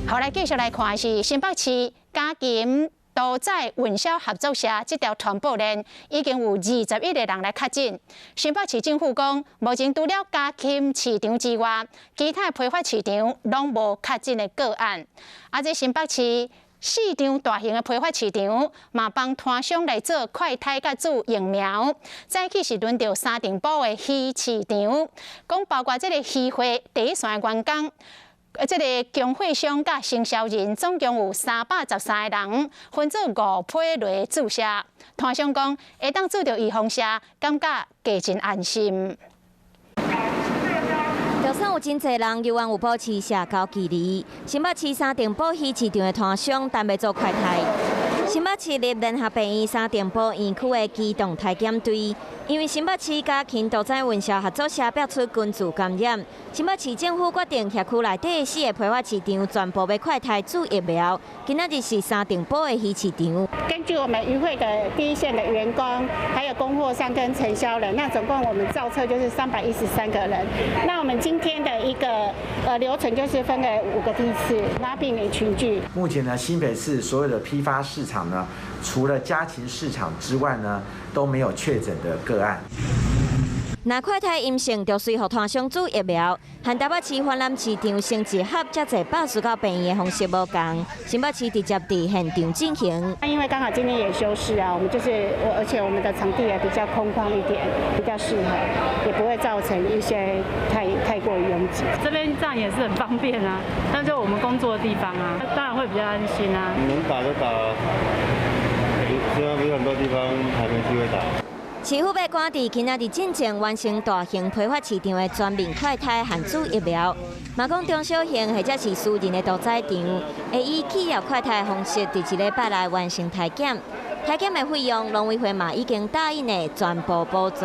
后来继续来看的是新北市嘉金都在运销合作社这条传播链已经有21个人来确诊。新北市政府讲，目前除了嘉金市场之外，其他批发市场拢无确诊的个案。这新北市4场大型的批发市场嘛帮摊商来做快筛甲注疫苗。早起是轮到沙丁堡的鱼市场，讲包括这个鱼会第一线的员工。这个供货商甲承销人总共有313个人，分做5批来注射。摊商讲，会当做到预防射，感觉加真安心。就算有真侪人又往有保持社交距离，新北市沙丁堡鱼市场的摊商但要做快筛。新北市立联合病院沙丁堡院区的机动体检队，因为新北市甲勤都在运销合作社爆出群聚感染，新北市政府决定辖区内底4个批发市场全部要快筛注疫苗。今仔日是沙丁堡的鱼市场。根据我们渔会的第一线的员工，还有供货商跟承销人，那总共我们造册就是313个人。那我们今天的一个流程就是分为5个梯次，那避免群聚。目前呢，新北市所有的批发市场呢，除了家禽市场之外呢，都没有确诊的个案。那快筛阴性，就随互摊商注疫苗，和台北市环南市场成一合遮侪89病院的方式无同。新北市直接伫现场进行。因为刚好今天也休市啊，我们而且我们的场地也比较空旷一点，比较适合，也不会造成一些太过于拥挤。这边这样也是很方便啊，那就我们工作的地方啊，当然会比较安心啊。能打就打，虽然有很多地方还没机会打。市府要赶伫今仔日进前完成大型批发市场的全面快筛和注疫苗，嘛讲中小型或者是私人的屠宰场，会以企业快筛方式，伫1礼拜内完成体检。体检的费用，农委会嘛已经答应的全部补助。